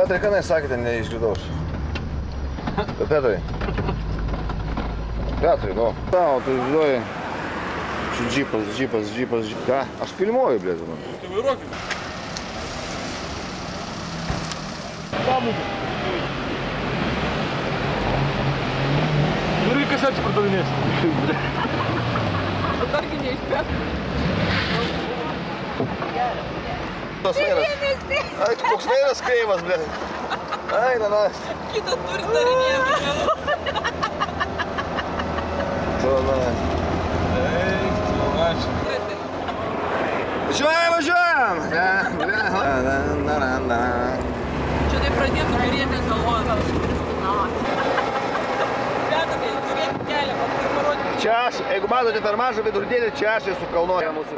Petrai, ką sakėte, neišgirdau aš. Petrai. Petrai, nu. Tau, tu žinai. Džipas. Ką? Aš filmuoju, blėdė, man. Tai vairuokime. Pamūgų. Irgi kasetį pardavinės. Dargi neišpės. Ai, koks veiras kreivas, blėdė. Ai, na. Kitą turi darinėti. To, na. Ačiū. Važiuojam! Čia tai pradėtų turėti galvoje, gal aš turėti kelią, parodyti. Čia aš, jeigu matote per mažą vidurdėlį, čia aš esu kalnuoja mūsų.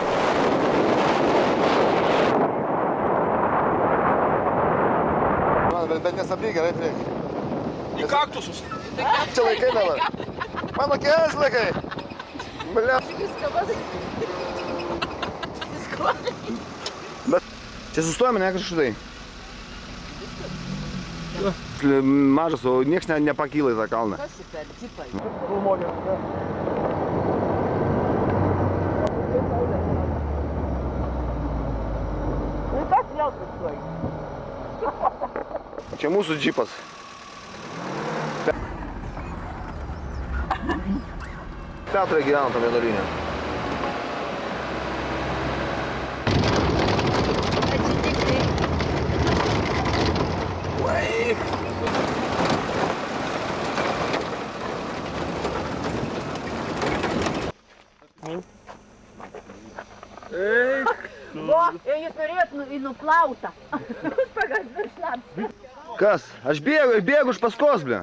Bet nesably gerai prieki. Į kaktusus. Čia laikai dabar. Mano kelias laikai. Blia. Bet čia sustojame, ne kažkaip tai. Mažas, o nieks nepakyla į tą kalną. Kas į per džipą? Rūmogė. Nu, kas vėl sustoji? Čia mūsų džipas. Petrai gyvena tam vienuolyne. Jūs norėjot į nuplautą. Pagal šlaps. Kas? Aš bėgu iš paskos, blia.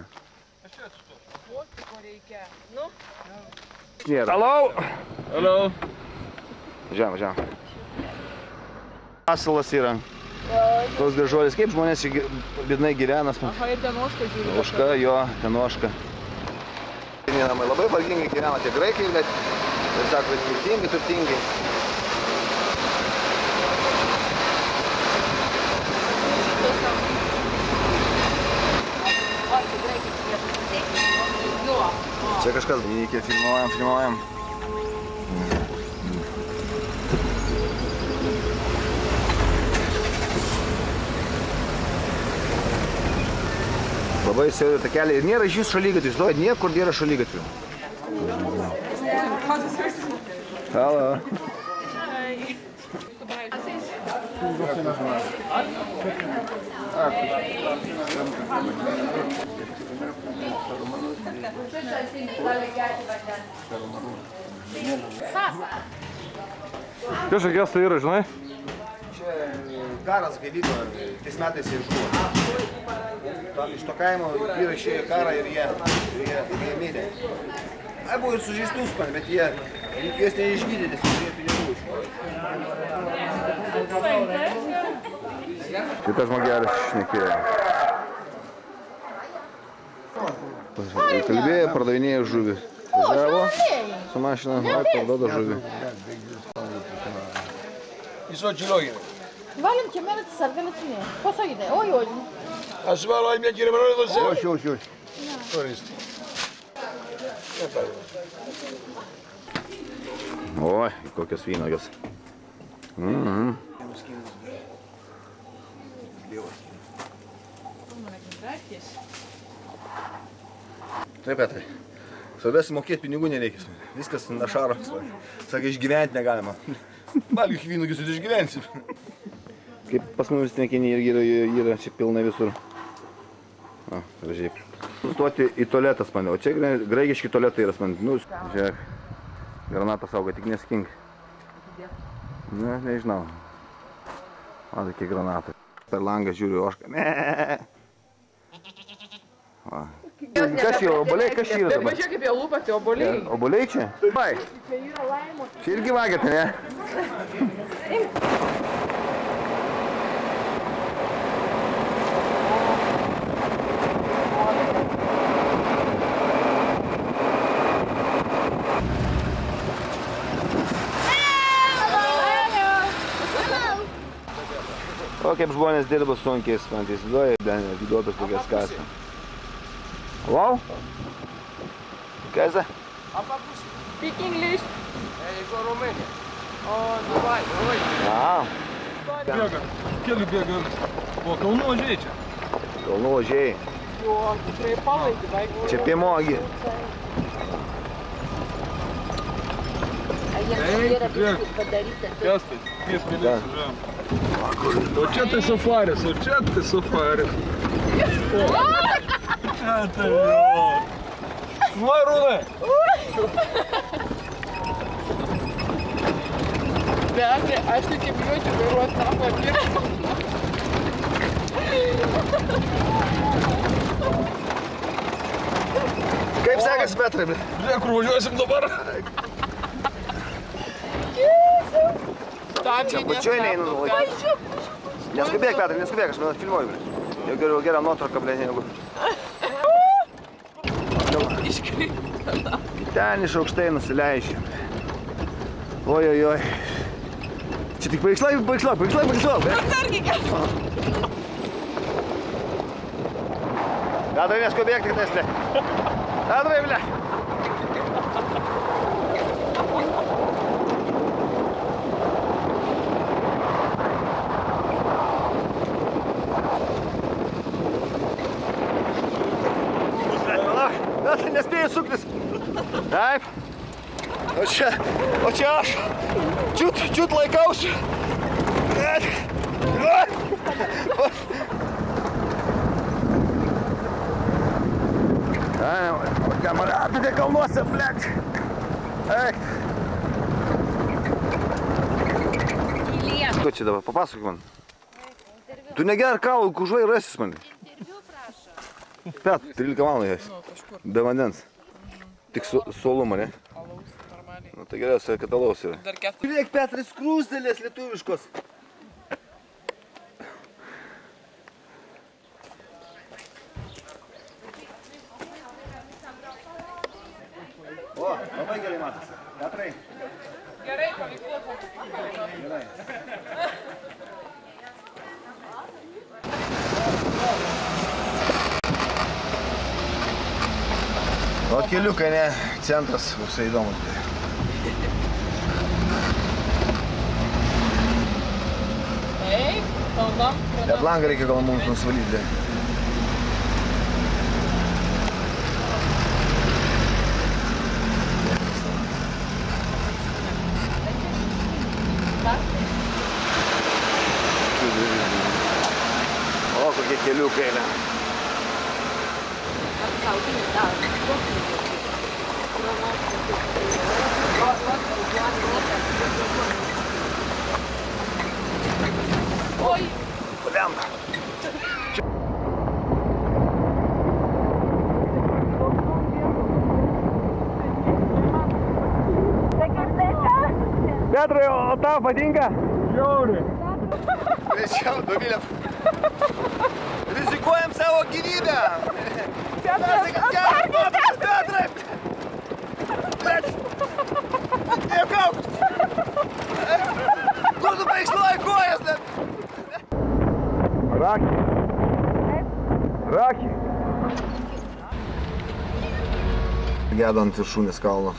Ko reikia? Nu? Nėra. Hello. Važiavam. Asilas yra. Tos gražuolis, kaip žmonės čia bidnai gyvena. Aha, ir tenoška žiūri. Oška, jo, tenoška. Namai labai vargingai gyvena tie graikai, bet sako, turtingi. Čia kažkas veikia, filmuojam. Labai siauri takeliai ir nėra iš jų šalygatvių, žinot, niekur nėra šalygatvių. Halo. Kas šias tai yra, žinai? Čia karas vyko, tais metais ir žuvo. Iš to kaimo vyrai išėjo į karą ir jie mirė. Buvo ir sužeistus, bet juos neišgydė, nes turėjo pinigų. Šitas žmogelis šnekėjo. Kalbėjo, pardavinėjo žuvį. Važiavo su mašina, parduoda žuvį. Iso čilogi. Valim čia mėnesi sargalicinė. Pasakite, oi. Aš valo, mie kiri maro do se. Oši. Toristi. Oi, kokios vynuogės. Taip, Petrai. Svarbiausia, mokėti pinigų nereikia. Viskas našaro. Sakai, išgyventi negalima. Valgyk vynuogius ir išgyvensim. Kaip pas mumis tenkiniai irgi yra čia pilna visur. O, gražiai. Stoti į tualetą, o čia graikiški tualetai yra, nu, žiūrėk. Granatą saugo, tik neskink. Ne, nežinau. O, tokie granatai. Per langą žiūriu, ošką. Kas čia, oboliai, kas čia yra dabar? Pažiūrėk kaip jau lūpas, tai oboliai. Oboliai čia? Vai. Čia irgi vagiate, ne? Ok, kaip žmonės dirba sunkiai, man tai įsivaizduoja, atiduotas tokias kasą. Wow? Kas tai? Speak English. Go Romania. Oh, Dubai. Bėga. Keliu bėga. O kalnų ožiai čia. Kalnų ožiai. Jo, tikrai palaikė, vaikų. Čia piemogi. Kas tai? Piesmėlės važiuojam. O čia tai safaris, o čia tai safaris. Čia tai jo. Nu, Rūnai. Bet aš tik bijaučiu vairuoti tą pakirtą. Kaip sekasi Petrai? Žiūrėk, kur važiuosim dabar. Čia pačioj neinu laikyti. Neskubėk, Petrai, neskubėk, aš man filmuoju. Jau geriau gerą nuotrauką, blė, negu. Iškreipta. Ten iš aukštai nusileidžia. Oi. Čia tik baikšlauk. Atsargiai. Petrai, neskubėk tik tais, blė. Petrai, blė. Nespėjai suktis. Taip. O čia aš. Čiut laikausi. Kamaratai, tai kalnuose, blėt. Eik. Ko čia dabar? Papasakok man. Tu negerk kavą, užvai rasis man. Pet, 13 valandų jas. Be vandens. Tik soluma, ne? Alaus, normaliai. Nu, tai geriausia, kad alaus yra. Dar 4. Žiūrėk, Petrai, skrūstelės lietuviškos. O, labai gerai matosi. Petrai. Gerai, paveiksluotas. Gerai. O keliukai, ne, centras, visai įdomus. Eik, kalbam. Bet langą reikia gal mums nusvalyti. O, kokie keliukai, ne. Oi. Lemba. Petrai, o tau patinka? Žiauriai. Greičiau, Dovilė. Rizikuojam savo gyvybę. Petrai! Nekauk! Kur tu baikšluoji kojas net? Raki. Gedant viršūnės kalno.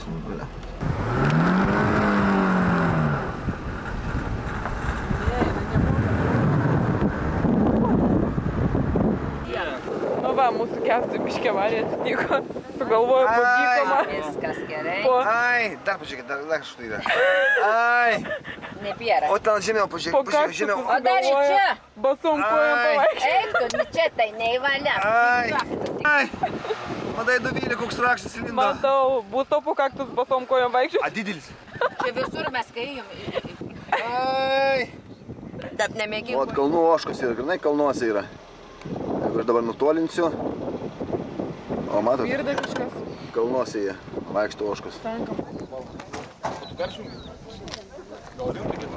Nu va, mūsų kęstai biškė avarija atsitiko. Sugalvojo po dykumą. Viskas gerai. Ai, dar pažiūrėkit, dar kažkaip yra. Ai. Nebėra. O ten žemiau Po pažiūrėk, kaktusų žemiau. O dar ir čia. Basom kojom pavaikščioti. Eik, tu čia tai neįvalia. Ai. Matai, Dovilė, koks rakštis įlindo. Matau, bus to po kaktus basom kojom vaikščioti. A, didelis. Čia visur mes kaijom. Ai. Taip nemėgim. O, kalnų oškos yra, grinai kalnuose yra. Jeigu aš dabar nutolinsiu. O, matot? Virda kažkas. Kalnuose jie vaikšto oškos. Tankam. Tu peršungi? Gal rimtai, kad